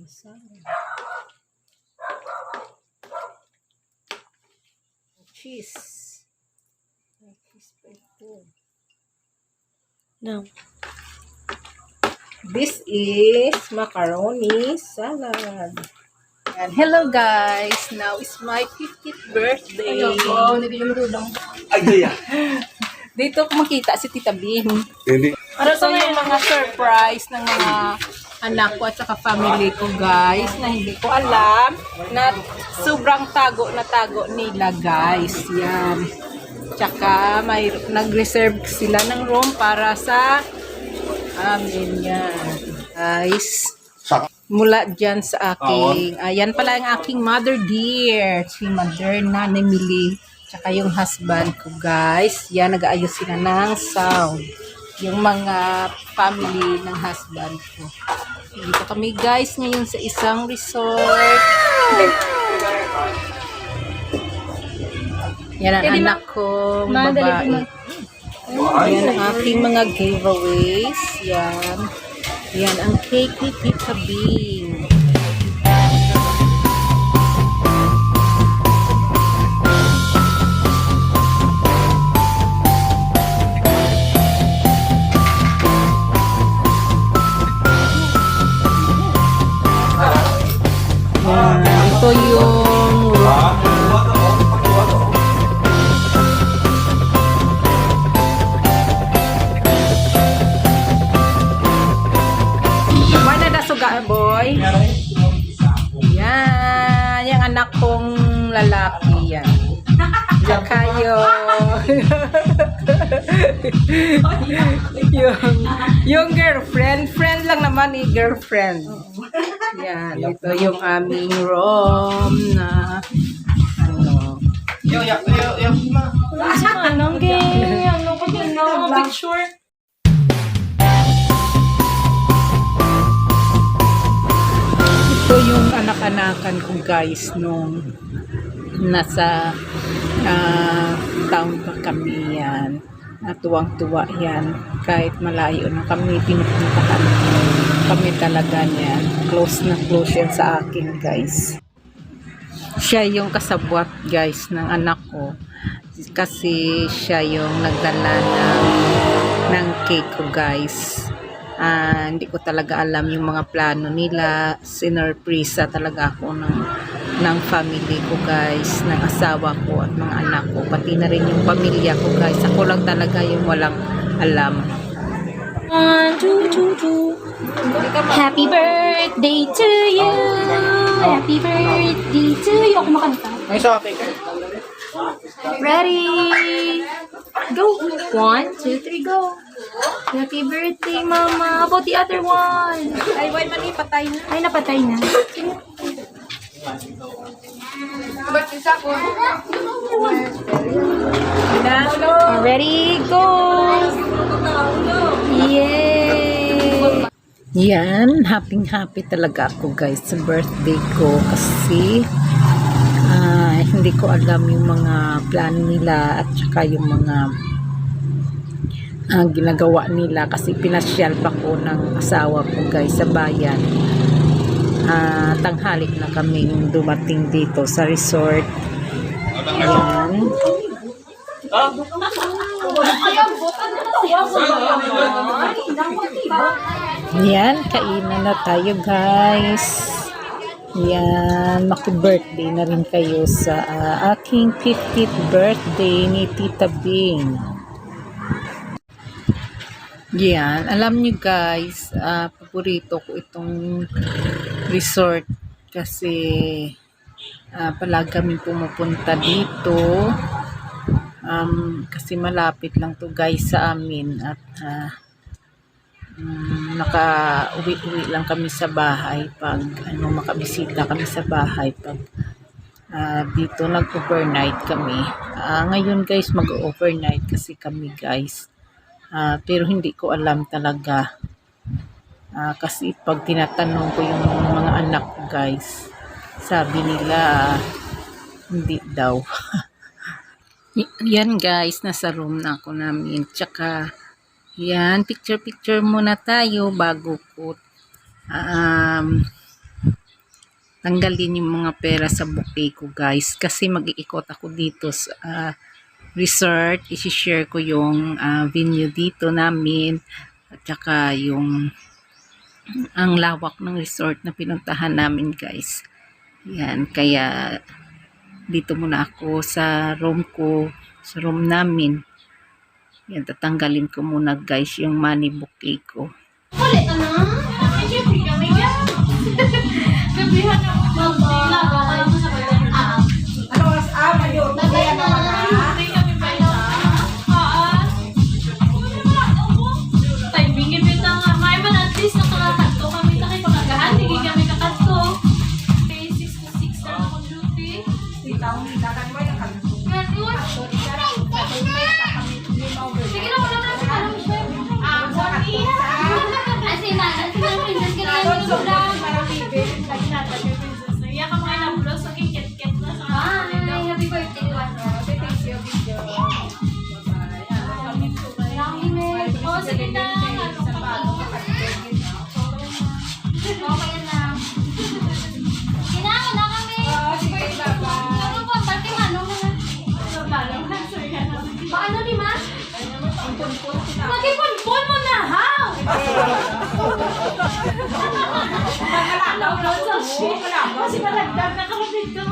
salad. Cheese. Cheese pa ito. Now, this is macaroni salad. And hello guys, now is my 50th birthday. Dito ko makita si Tita Bim. Para sa yung mga surprise ng mga anak ko at saka family ko guys, na hindi ko alam na sobrang tago nila guys. Yan. Tsaka may nag-reserve sila ng room para sa amin yan. Guys, mula dyan sa aking, ayan pala yung aking mother dear, si mother na Nemili, tsaka yung husband ko guys, yan nag-aayos sila ng sound, yung mga family ng husband ko. Dito kami guys ngayon sa isang resort. Yan ang anak kong babae. Yan ang aking mga giveaways. Yan. Yan ang cake ni Tita Bing. Yan. Ito yung boy. Yan. Yung anak kong lalaki yan. Diyan kayo. yung girlfriend. Friend lang naman eh. Girlfriend. Yan. Ito yung aming room na ano. Picture. Ito yung anak-anakan ko guys nung nasa town pa kami yan. Natuwang-tuwa yan. Kahit malayo na kami pinupuntahan kami talaga niyan. Close na close yan sa akin guys. Siya yung kasabwat guys ng anak ko. Kasi siya yung nagdala ng cake ko guys. Hindi ko talaga alam yung mga plano nila. Sinurpresa talaga ako ng family ko guys, ng asawa ko at mga anak ko, pati na rin yung pamilya ko guys. Ako lang talaga yung walang alam. 1, 2, 2, 2. Happy birthday to you. Happy birthday to you. Ako makanta. May sa akin. Ready? Go. 1, 2, 3, go. Happy birthday, Mama. How about the other one? Ay, why mali, patay na. Ay, napatay na. Ready, go. Yay. Yan, happy talaga ako guys sa birthday ko kasi hindi ko alam yung mga plano nila at saka yung mga ginagawa nila kasi pinasyal pa ko ng asawa ko guys sa bayan. Tanghalik na kaming dumating dito sa resort. Ayan. Yan, kainan na tayo guys. Yan, maki-birthday na rin kayo sa aking 50th birthday ni Tita Bing. Yan, alam nyo guys, paborito ko itong resort kasi palagi kami pumupunta dito kasi malapit lang to guys sa amin at naka-uwi lang kami sa bahay pag makabisita kami sa bahay pag dito nag-overnight kami. Ngayon guys mag-overnight kasi kami guys. Pero hindi ko alam talaga kasi pag tinatanong ko yung mga anak ko guys, sabi nila hindi daw. Yan guys, nasa room na ako namin. Tsaka yan, picture muna tayo bago ko tanggalin yung mga pera sa bouquet ko guys kasi mag-iikot ako dito sa resort. I-share ko yung venue dito namin at saka yung ang lawak ng resort na pinuntahan namin guys. Yan, kaya dito muna ako sa room ko, sa room namin. Yan, tatanggalin ko muna guys yung money bouquet ko. Ulit na. Siyempre kami yan. Gabihan na mo. Laga mo sa bayan. Ano oras ngayon? Kaya na mga Timing kita nga. May man at least nakakato kami na kayo pagkagahan. Hindi kami kakato. 6 to 6 na ako duty. Sige na, wala na sa alam siya. Kasi na, princess ka na yung vlog. Iya ka mga na-vlog, so kikit-kit na sa Bye! Happy birthday, Wanda. Oh, sige na. Okay na. Kailangan na kami. Ano ba? Barte ano mo na? Paano ni Ma? Mag-ipon-pon mo na, how? Download sa shit. Kasi malagdag na kami dito.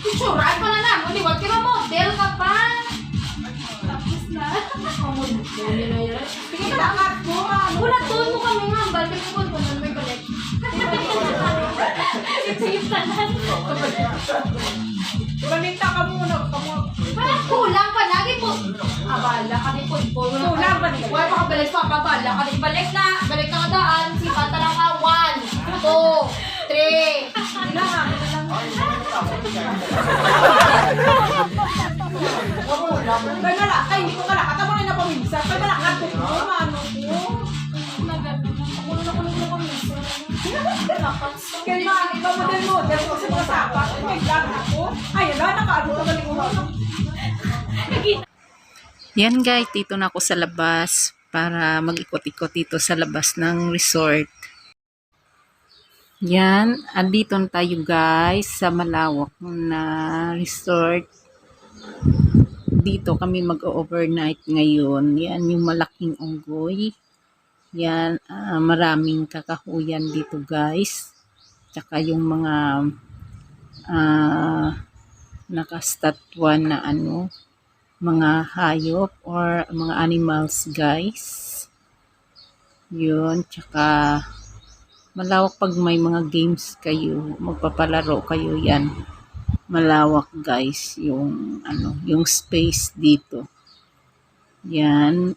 Picturean pa na na. Huwag ka model ka pa. Tapos na. Sige ka lang. Bulatuon mo kami nga. Balik ko po na may collection. Safe tanan. Kulanita ka muna. Parang kulang pa. Lagi po. Abala ka din po. Kulang pa din. Huwag makabalik pa. Kabala ka din. Balik na. Balik na kadaan. Si Bata lang ka. 1, 2, 3. Hindi lang ha. Kaya na ay hindi ko kala. Kata mo rin na paminsan. Kaya na ako ko. Ano ko? Kaya na, ikaw model-model ko sa mga sapat. May vlog ako. Ay, ala, nakaano ka galing mo. Yan guys, dito na ako sa labas para mag-ikot-ikot dito sa labas ng resort. Yan, andito na tayo guys sa malawak na resort. Dito kami mag-overnight ngayon. Yan yung malaking unggoy. Yan, maraming kakahuyan dito guys. Tsaka yung mga nakastatwan na ano, mga hayop or mga animals guys. Yun, tsaka malawak pag may mga games kayo, magpapalaro kayo yan. Malawak guys yung ano, yung space dito. Yan,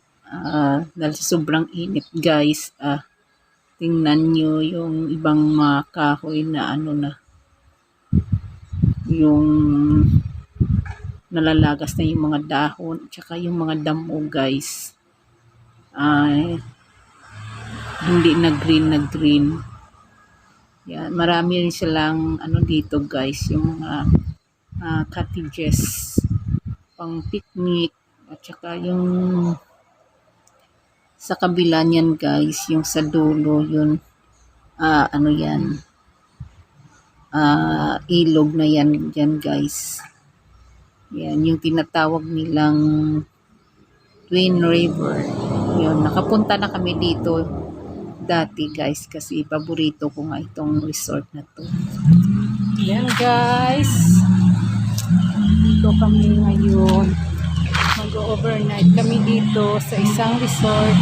dahil sobrang init guys, tingnan nyo yung ibang mga kahoy na ano na, yung nalalagas na yung mga dahon, tsaka yung mga damo guys, hindi na green. Yan, marami rin silang ano dito guys, yung mga cottages pang picnic, at saka yung sa kabila niyan guys, yung sa dulo yun, ano yan, ilog na yan dyan guys. Yan, yung tinatawag nilang Twin River. Yun, nakapunta na kami dito dati guys kasi paborito ko nga itong resort na to. Yan guys, dito kami ngayon. Mag-overnight kami dito sa isang resort.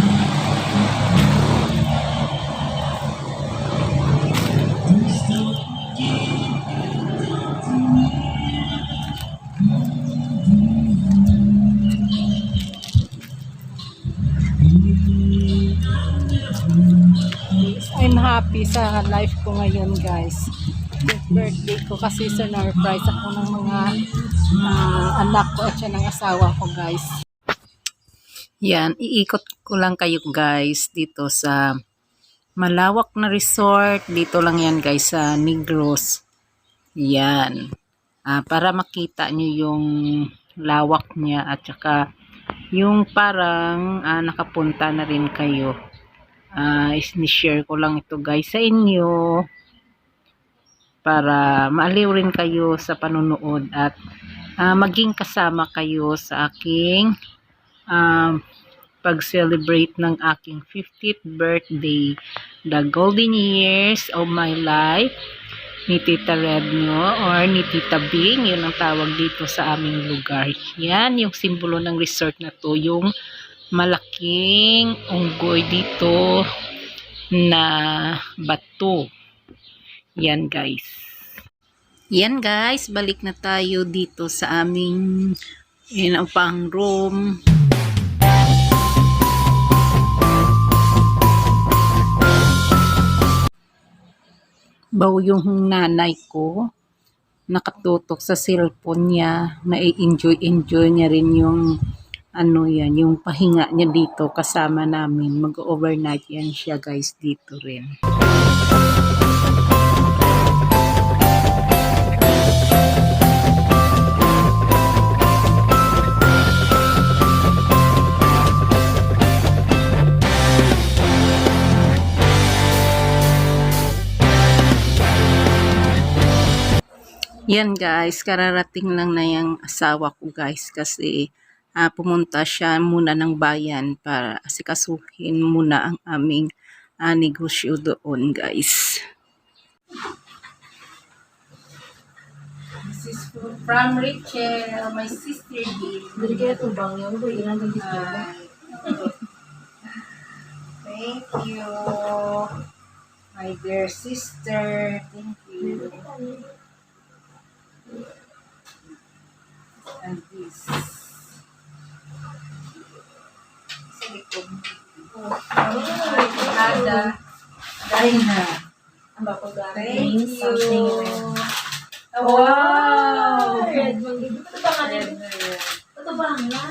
I'm happy sa life ko ngayon guys. Birthday ko kasi surprise ako ng mga anak ko at siya ng asawa ko guys. Yan, iikot ko lang kayo guys dito sa malawak na resort. Dito lang yan guys sa Negros. Yan. Para makita nyo yung lawak niya at saka yung parang nakapunta na rin kayo. Is-share ko lang ito guys sa inyo para maaliw rin kayo sa panonood at maging kasama kayo sa aking pag-celebrate ng aking 50th birthday, the golden years of my life ni Tita Red nyo or ni Tita Bing, yun ang tawag dito sa aming lugar. Yan yung simbolo ng resort na to, yung malaking unggoy dito na bato. Yan guys. Yan guys, balik na tayo dito sa aming pang room. Baw yung nanay ko, nakatutok sa cellphone niya, na-enjoy niya rin yung yung pahinga niya dito kasama namin. Mag-overnight yan siya guys dito rin. Yan guys, kararating lang na yung asawa ko guys kasi pumunta siya muna ng bayan para asikasuhin muna ang aming negosyo doon guys. This is from Rachel, my sister Dee. Dari kaya ito bang yung ko ilan ng Thank you, my dear sister. Thank you. And this. Sa likod. Dahina. Ang bako Thank you. something Wow! red bang dito. Ito ba nga Red dito? na yan. Ito ba nga?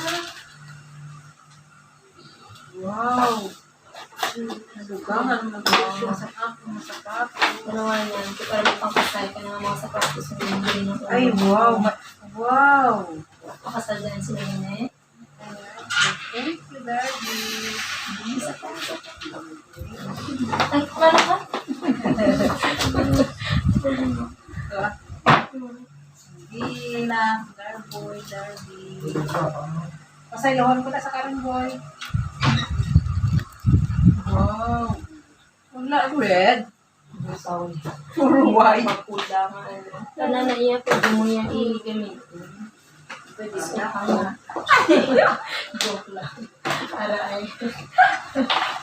Wow! Nadugangan mo na sa kapong sapatos. Ano nga yan? Ito para pangkasal ka ng mga sapatos ng hindi ng ulo. Ay, wow! Wow! Pakasal dyan sila yun eh. Thank you, Daddy. Ay, ano ka? Gina, Darboy, Darby. Pasayawan ko na sa karon boy. Wow! Wala red. Puro white. Mapula nga ano. Wala na iya, pwede mo yan i-gamitin. Pwede siya ka na. Joke lang. Para ay.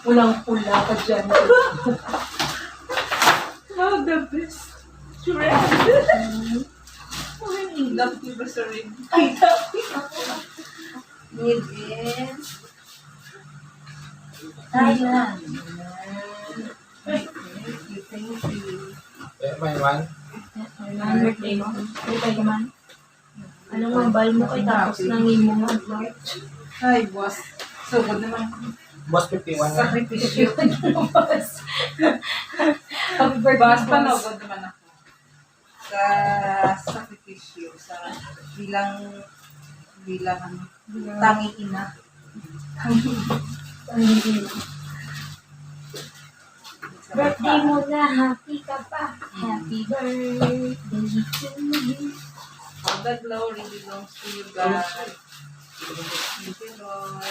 Walang pula ka dyan. Wow, the best. Red. Ay, love you ba sa red? Ay, love you. Nibin. Thailand. Thank you. May one? Ang birthday mo. Birthday ka man. Anong mambal mo kay tapos nangin mo nga. Ay, boss. So, good naman. Boss 51 na. Sakripisyo. Happy birthday, Boss, boss. panogod naman ako. Sa sakripisyo. Sa bilang tangi ina. Birthday mo na, happy ka pa. Happy birthday to you. All the glory belongs to you, God. Thank you, Lord.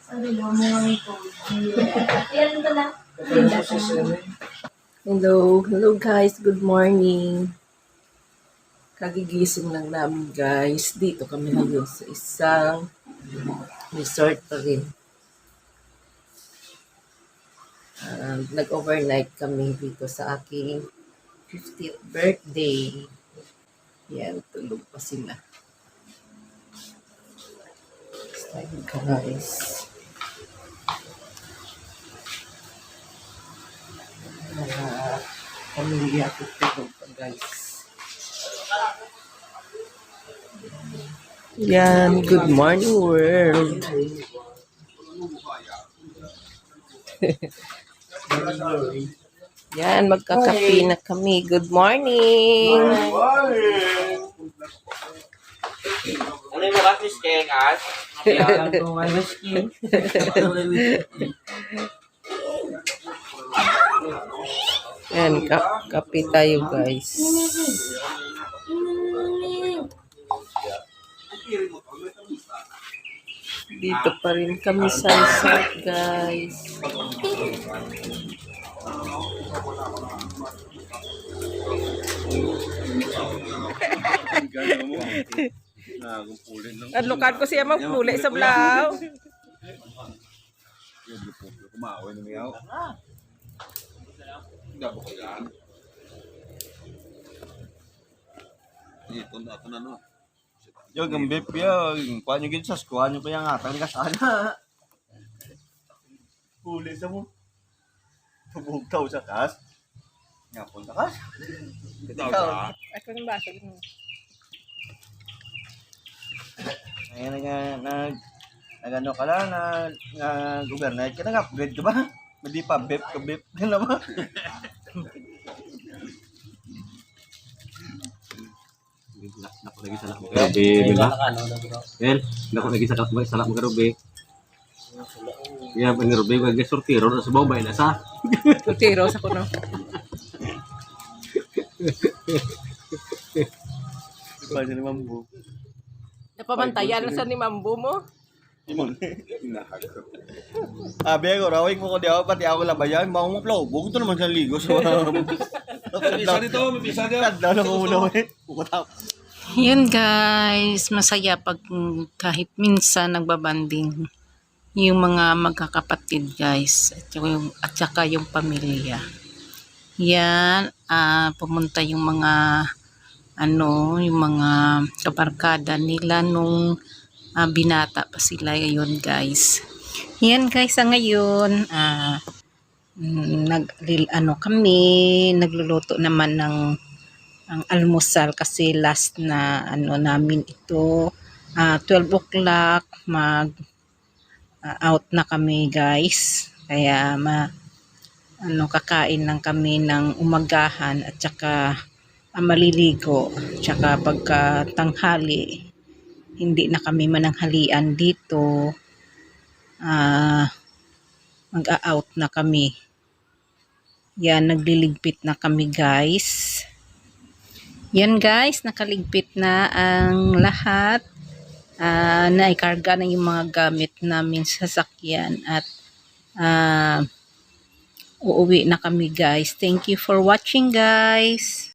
Sabi mo mo ang ito. Yan ito na. Hello guys, good morning. Kagigising lang namin guys. Dito kami ngayon sa isang resort pa rin. Nag-overnight kami dito sa aking 50th birthday. Yan, tulog pa sila. Style guys. Pamilya ko tulog pa guys. Yan, good morning world. Yan, magkakape na kami. Good morning. Ano yung mga fish as? Makialam ko may whiskey. Yan, kape tayo guys. Dito pa rin kami sa resort, guys. Adlukan ko siya magpuli sa blaw. Kumawin na miyaw. Gabo ko yan. Ito na no. Yo gambip ya, kuha nyo gid sa kuha nyo pa yung atang ka sana. Huli sa mo. Tubog tao sa kas. Ngapon sa kas. Ikaw. Ako ng baso. Ayan nag-ano ka lang, governor ka nag-upgrade ka ba? Hindi pa bip ka bip ka na ba? Nako lagi salak mo kay Ruby, di ba? Well, nako lagi salak mo kay Ruby. Ya, ni Ruby wag sortiro na sa baway na sa. Tiro sa kuno. Pa ni mambu. Napamantayan na sa ni Mambo mo. Imon. Abi ko rawig mo ko di ako pati ako labayan, mao mo flow. Bugo to naman sa ligo so. Bisa dito, bisa dito. Kadalo ko muna eh. Pukotap. Yun guys, masaya pag kahit minsan nagbabanding yung mga magkakapatid guys at saka yung pamilya. Yan, pumunta yung mga yung mga kabarkada nila nung binata pa sila yun guys. Yan guys, ngayon kami nagluluto naman ng ang almusal kasi last na namin ito 12 o'clock mag out na kami guys, kaya kakain lang kami ng umagahan at saka maliligo, tsaka pagka tanghali hindi na kami mananghalian dito, mag-out na kami. Yan, nagliligpit na kami guys. Yan guys, nakaligpit na ang lahat. Naikarga na yung mga gamit namin sa sasakyan at uuwi na kami guys. Thank you for watching guys.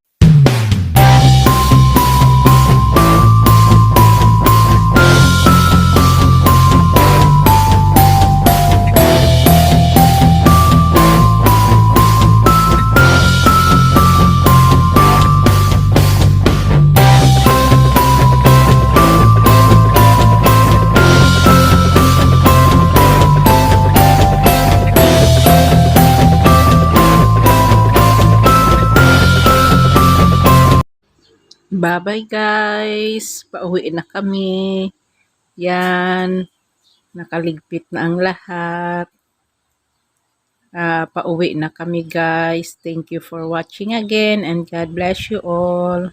Bye-bye guys. Pauwi na kami. Yan. Nakaligpit na ang lahat. Pauwi na kami guys. Thank you for watching again and God bless you all.